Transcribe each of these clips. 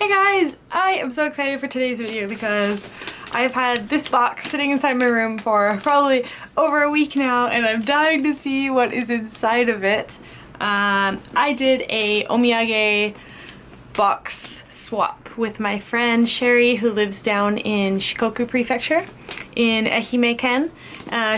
Hey guys! I am so excited for today's video because I've had this box sitting inside my room for probably over a week now and I'm dying to see what is inside of it. I did a omiyage box swap with my friend Sherry, who lives down in Shikoku Prefecture in Ehime Ken.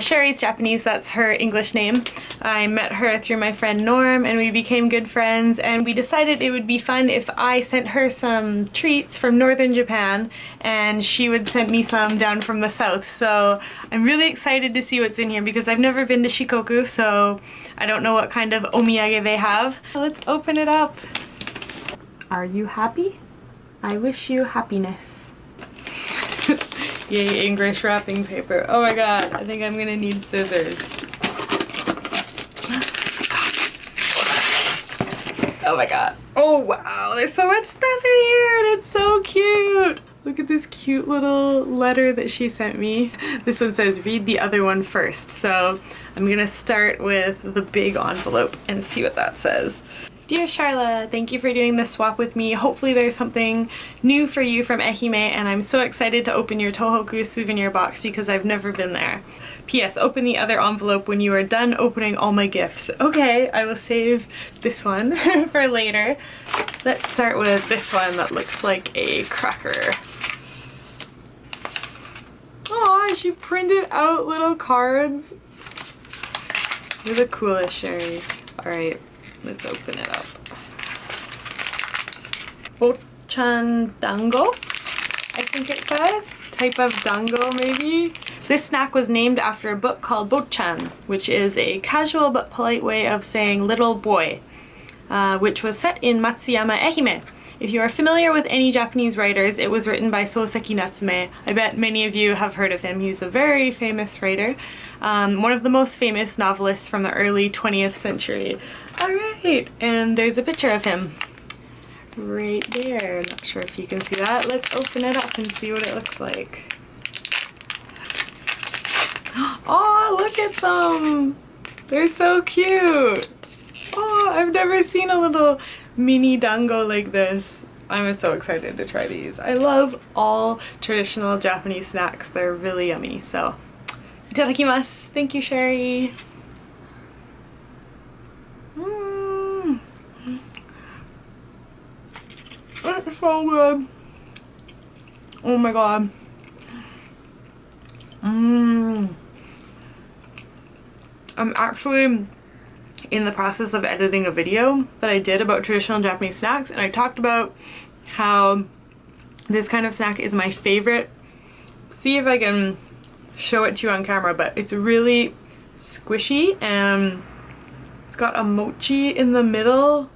Sherry's Japanese, that's her English name. I met her through my friend Norm and we became good friends, and we decided it would be fun if I sent her some treats from northern Japan and she would send me some down from the south. So I'm really excited to see what's in here because I've never been to Shikoku, so I don't know what kind of omiyage they have. Let's open it up. Are you happy? I wish you happiness. Yay, English wrapping paper. Oh my god, I think I'm gonna need scissors. Oh my god. Oh wow, there's so much stuff in here and it's so cute! Look at this cute little letter that she sent me. This one says, read the other one first. So I'm gonna start with the big envelope and see what that says. Dear Charla, thank you for doing this swap with me. Hopefully there's something new for you from Ehime, and I'm so excited to open your Tohoku souvenir box because I've never been there. P.S. Open the other envelope when you are done opening all my gifts. Okay, I will save this one for later. Let's start with this one that looks like a cracker. Aw, she printed out little cards. You're the coolest, Sherry. Alright. Let's open it up. Bochan Dango, I think it says. Type of dango, maybe? This snack was named after a book called Bochan, which is a casual but polite way of saying little boy, which was set in Matsuyama, Ehime. If you are familiar with any Japanese writers, it was written by Soseki Natsume. I bet many of you have heard of him. He's a very famous writer. One of the most famous novelists from the early 20th century. Alright, and there's a picture of him right there. Not sure if you can see that. Let's open it up and see what it looks like. Oh, look at them! They're so cute! Oh, I've never seen a little mini dango like this. I'm so excited to try these. I love all traditional Japanese snacks. They're really yummy, so itadakimasu. Thank you, Sherry. It's so good. Oh my god. I'm actually in the process of editing a video that I did about traditional Japanese snacks, and I talked about how this kind of snack is my favorite. See if I can show it to you on camera, but it's really squishy and it's got a mochi in the middle.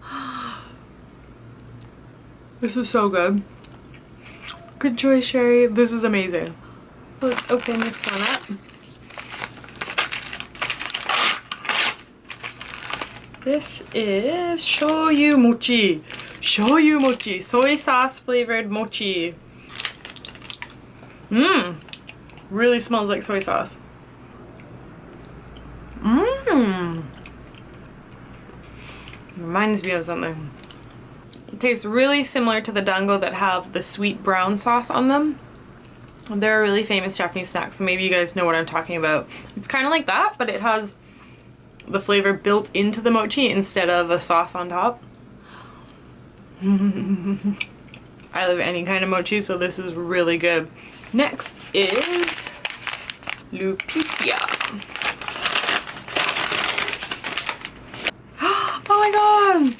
This is so good. Good choice, Sherry. This is amazing. Let's open this one up. This is shoyu mochi. Shoyu mochi. Soy sauce flavored mochi. Mmm. Really smells like soy sauce. Mmm. Reminds me of something. It tastes really similar to the dango that have the sweet brown sauce on them. They're a really famous Japanese snack, so maybe you guys know what I'm talking about. It's kind of like that, but it has the flavor built into the mochi instead of a sauce on top. I love any kind of mochi, so this is really good. Next is Lupicia. Oh my god!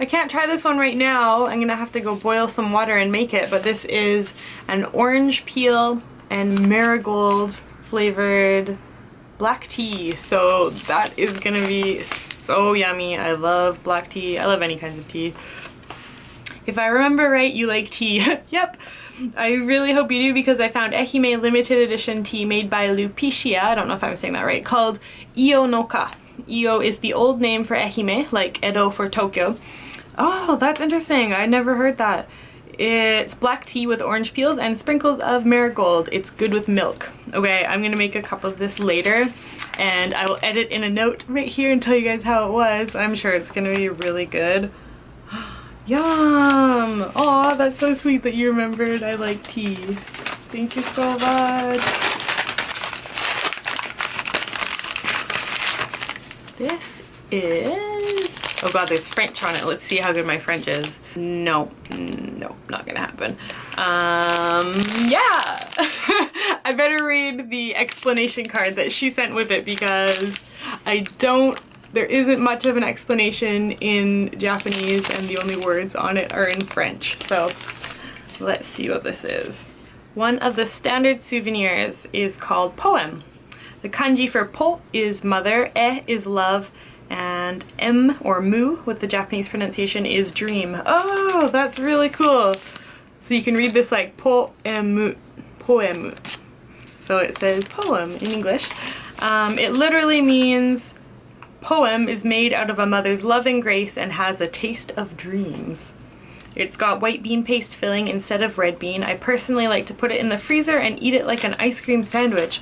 I can't try this one right now. I'm gonna have to go boil some water and make it, but this is an orange peel and marigold flavored black tea. So that is gonna be so yummy. I love black tea. I love any kinds of tea. If I remember right, you like tea. Yep. I really hope you do, because I found Ehime limited edition tea made by Lupicia, I don't know if I'm saying that right, called Iyo no Ka. Iyo is the old name for Ehime, like Edo for Tokyo. Oh, that's interesting. I never heard that. It's black tea with orange peels and sprinkles of marigold. It's good with milk. Okay, I'm gonna make a cup of this later and I will edit in a note right here and tell you guys how it was. I'm sure it's gonna be really good. Yum! Aw, that's so sweet that you remembered I like tea. Thank you so much. This is... oh god, there's French on it. Let's see how good my French is. No, no, not gonna happen. Yeah! I better read the explanation card that she sent with it because there isn't much of an explanation in Japanese and the only words on it are in French. So let's see what this is. One of the standard souvenirs is called Poeme. The kanji for po is mother, e is love, and m or mu with the Japanese pronunciation is dream. Oh, that's really cool. So you can read this like poemu. So it says poem in English. It literally means poem is made out of a mother's love and grace and has a taste of dreams. It's got white bean paste filling instead of red bean. I personally like to put it in the freezer and eat it like an ice cream sandwich.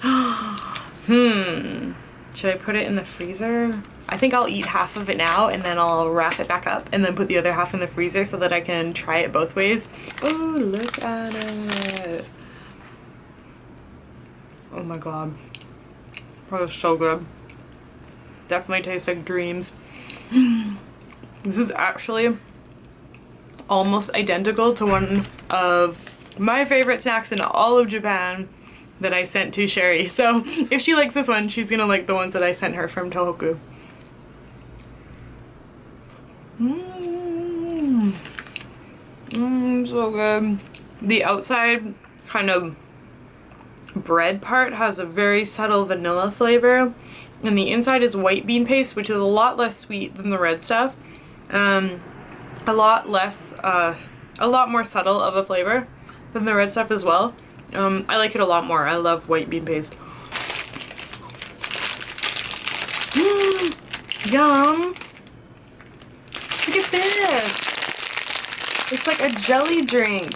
Should I put it in the freezer? I think I'll eat half of it now and then I'll wrap it back up and then put the other half in the freezer so that I can try it both ways. Oh, look at it. Oh my god. That was so good. Definitely tastes like dreams. This is actually almost identical to one of my favorite snacks in all of Japan that I sent to Sherry. So if she likes this one, she's gonna like the ones that I sent her from Tohoku. So good. The outside kind of bread part has a very subtle vanilla flavor, and the inside is white bean paste, which is a lot less sweet than the red stuff. A lot more subtle of a flavor than the red stuff as well. I like it a lot more. I love white bean paste. Yum! Look at this! It's like a jelly drink.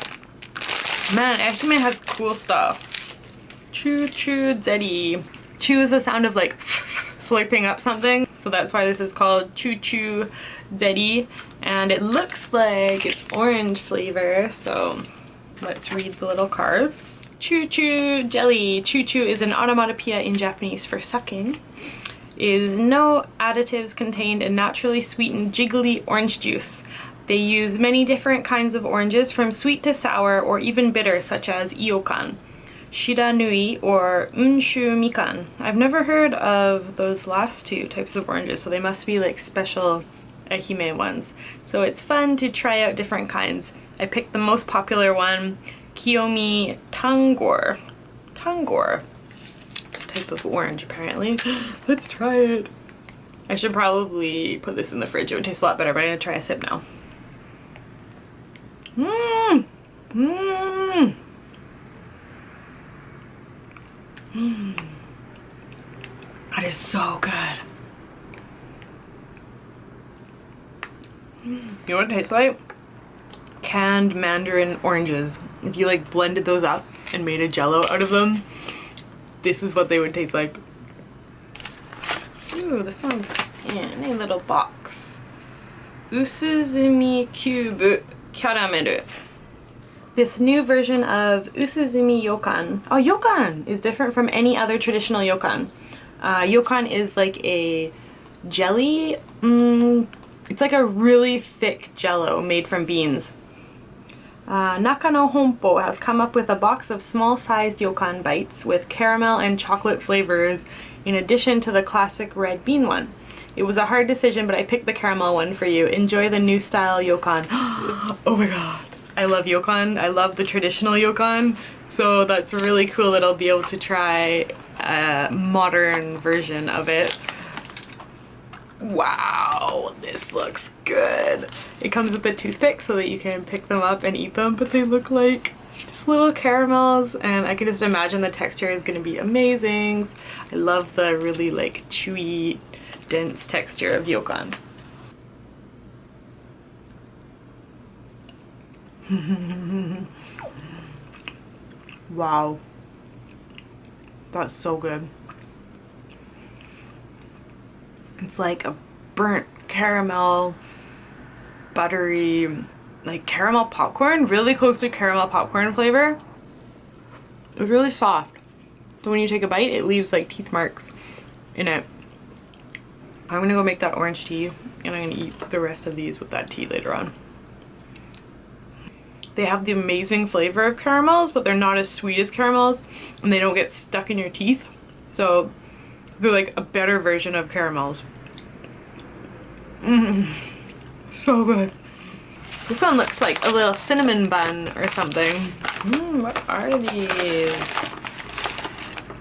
Man, Ehime has cool stuff. Choo choo zeri. Chew is the sound of like slurping up something, so that's why this is called choo choo zeri. And it looks like it's orange flavor, so let's read the little card. Choo choo jelly. Choo choo is an onomatopoeia in Japanese for sucking. Is no additives contained in naturally sweetened jiggly orange juice. They use many different kinds of oranges, from sweet to sour or even bitter, such as Yokan, Shiranui, or Unshu Mikan. I've never heard of those last two types of oranges, so they must be like special Ehime ones. So it's fun to try out different kinds. I picked the most popular one, Kiyomi Tangor. Tangor. Type of orange apparently. Let's try it. I should probably put this in the fridge. It would taste a lot better, but I'm gonna try a sip now. Mmm! Mmm! Mmm! That is so good. You know what it tastes like? Canned mandarin oranges. If you like blended those up and made a jello out of them, this is what they would taste like. Ooh, this one's in a little box. Usuzumi Cube Caramel. This new version of Usuzumi Yokan. Oh, Yokan is different from any other traditional Yokan. Yokan is like a jelly. It's like a really thick jello made from beans. Nakano Honpo has come up with a box of small-sized Yokan bites with caramel and chocolate flavors in addition to the classic red bean one. It was a hard decision, but I picked the caramel one for you. Enjoy the new style Yokan. Oh my god. I love Yokan. I love the traditional Yokan. So that's really cool that I'll be able to try a modern version of it. Wow, this looks good. It comes with a toothpick so that you can pick them up and eat them, but they look like just little caramels, and I can just imagine the texture is gonna be amazing. I love the really like chewy, dense texture of Yokan. Wow. That's so good. It's like a burnt caramel, buttery like caramel popcorn, really close to caramel popcorn flavor. It's really soft. So when you take a bite, it leaves like teeth marks in it. I'm gonna go make that orange tea and I'm gonna eat the rest of these with that tea later on. They have the amazing flavor of caramels, but they're not as sweet as caramels and they don't get stuck in your teeth. So they're like a better version of caramels. So good. This one looks like a little cinnamon bun or something. What are these?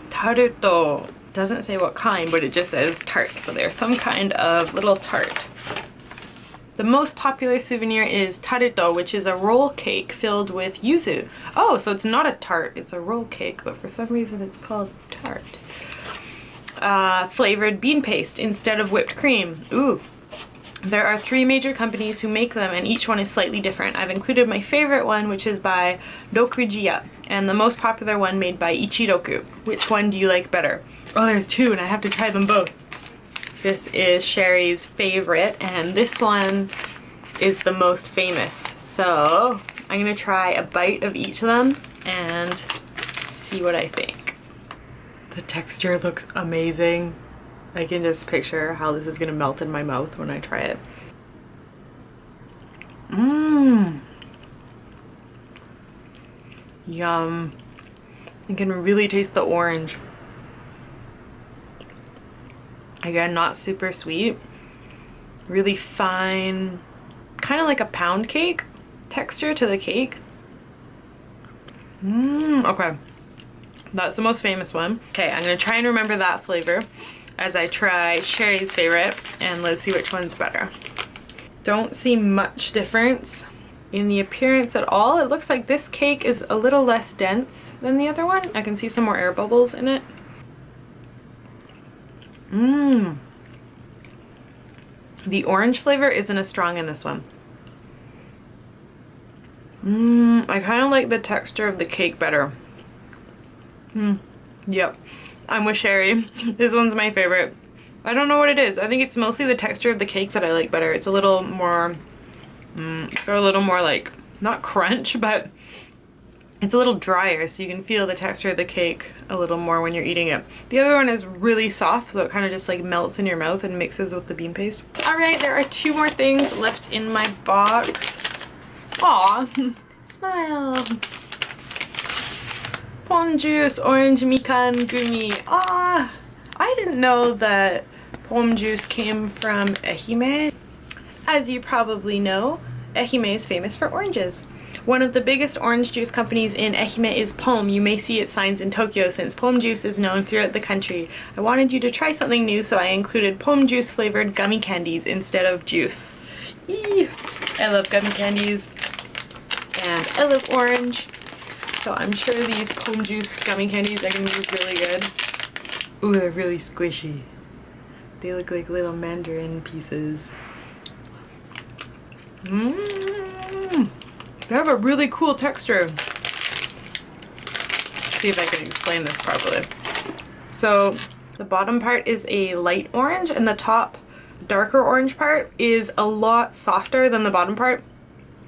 Taruto. Doesn't say what kind, but it just says tart. So they're some kind of little tart. The most popular souvenir is Taruto, which is a roll cake filled with yuzu. Oh, so it's not a tart, it's a roll cake, but for some reason it's called tart. Flavored bean paste instead of whipped cream. Ooh. There are 3 major companies who make them and each one is slightly different. I've included my favorite one, which is by Dokujiya, and the most popular one made by Ichiroku. Which one do you like better? Oh, there's 2 and I have to try them both. This is Sherry's favorite and this one is the most famous. So I'm gonna try a bite of each of them and see what I think. The texture looks amazing. I can just picture how this is gonna melt in my mouth when I try it. Yum. I can really taste the orange. Again, not super sweet. Really fine, kind of like a pound cake texture to the cake. Okay. That's the most famous one. Okay, I'm gonna try and remember that flavor as I try Sherry's favorite, and let's see which one's better. Don't see much difference in the appearance at all. It looks like this cake is a little less dense than the other one. I can see some more air bubbles in it. The orange flavor isn't as strong in this one. I kind of like the texture of the cake better. Yep, I'm with Sherry. This one's my favorite. I don't know what it is. I think it's mostly the texture of the cake that I like better. It's a little more, it's got a little more like, not crunch, but it's a little drier, so you can feel the texture of the cake a little more when you're eating it. The other one is really soft, so it kind of just like melts in your mouth and mixes with the bean paste. Alright, there are 2 more things left in my box. Aw, smile. Pomme juice, orange mikan gummy. Ah, I didn't know that pomme juice came from Ehime. As you probably know, Ehime is famous for oranges. One of the biggest orange juice companies in Ehime is Poeme. You may see its signs in Tokyo since pomme juice is known throughout the country. I wanted you to try something new, so I included pomme juice flavored gummy candies instead of juice. Eee! I love gummy candies and I love orange, so I'm sure these pomme juice gummy candies are gonna be really good. Ooh, they're really squishy. They look like little mandarin pieces. They have a really cool texture. Let's see if I can explain this properly. So the bottom part is a light orange and the top darker orange part is a lot softer than the bottom part.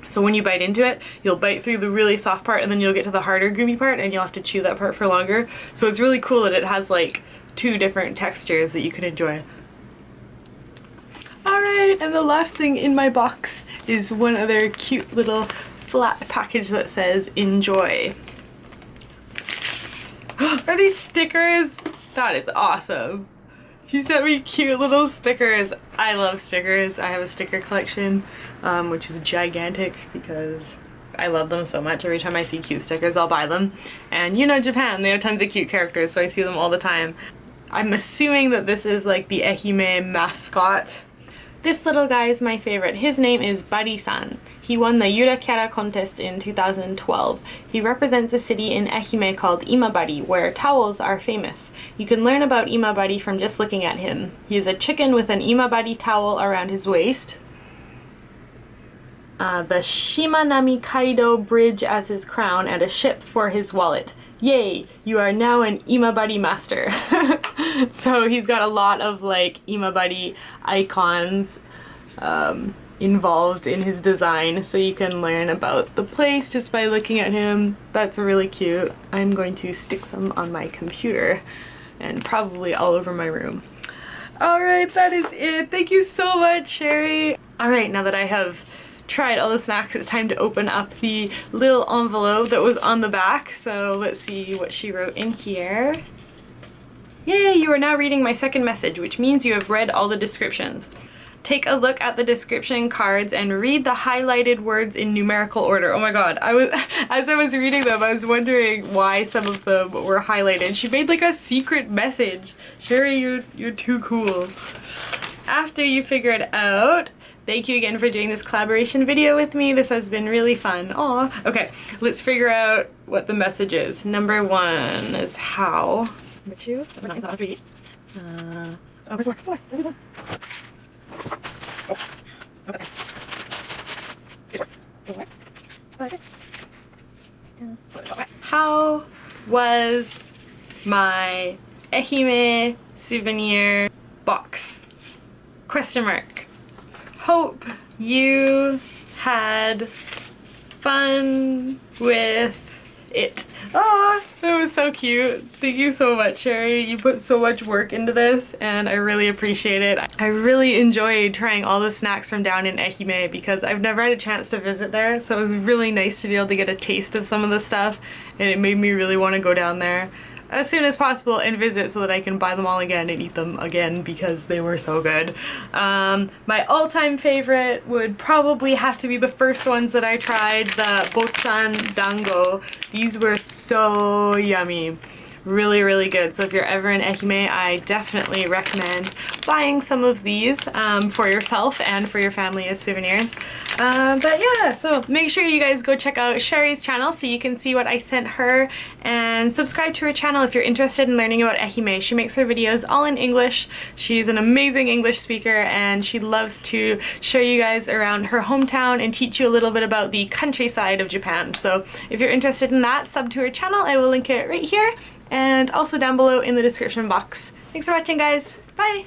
So when you bite into it, you'll bite through the really soft part and then you'll get to the harder gummy part and you'll have to chew that part for longer. So it's really cool that it has like 2 different textures that you can enjoy. Alright, and the last thing in my box is one other cute little flat package that says enjoy. Are these stickers? That is awesome. She sent me cute little stickers. I love stickers. I have a sticker collection, which is gigantic because I love them so much. Every time I see cute stickers, I'll buy them. And you know Japan, they have tons of cute characters, so I see them all the time. I'm assuming that this is like the Ehime mascot. This little guy is my favorite. His name is Buddy-san. He won the Yura Kyara contest in 2012. He represents a city in Ehime called Imabari, where towels are famous. You can learn about Imabari from just looking at him. He is a chicken with an Imabari towel around his waist, the Shimanami Kaido Bridge as his crown, and a ship for his wallet. Yay, you are now an Imabari master. So he's got a lot of like Imabari icons involved in his design, so you can learn about the place just by looking at him. That's really cute. I'm going to stick some on my computer and probably all over my room. Alright, that is it. Thank you so much, Sherry. Alright, now that I have tried all the snacks, it's time to open up the little envelope that was on the back. So let's see what she wrote in here. Yay, you are now reading my second message, which means you have read all the descriptions. Take a look at the description cards and read the highlighted words in numerical order. Oh my god, as I was reading them, I was wondering why some of them were highlighted. She made like a secret message. Sherry, you're too cool. After you figure it out, thank you again for doing this collaboration video with me. This has been really fun. Aw. Okay, let's figure out what the message is. Number 1 is how. Number 2, number 9 is not 3. Oh, where's 4? 4. Oh, that's 4, 5, 6. How was my Ehime souvenir box? Question mark. Hope you had fun with it. Ah, that was so cute. Thank you so much, Sherry. You put so much work into this and I really appreciate it. I really enjoyed trying all the snacks from down in Ehime because I've never had a chance to visit there, so it was really nice to be able to get a taste of some of the stuff, and it made me really want to go down there as soon as possible and visit so that I can buy them all again and eat them again because they were so good. My all-time favorite would probably have to be the first ones that I tried, the Bochan Dango. These were so yummy. Really, really good. So if you're ever in Ehime, I definitely recommend buying some of these for yourself and for your family as souvenirs. But yeah, so make sure you guys go check out Sherry's channel so you can see what I sent her, and subscribe to her channel if you're interested in learning about Ehime. She makes her videos all in English. She's an amazing English speaker and she loves to show you guys around her hometown and teach you a little bit about the countryside of Japan. So if you're interested in that, sub to her channel. I will link it right here and also down below in the description box. Thanks for watching, guys. Bye!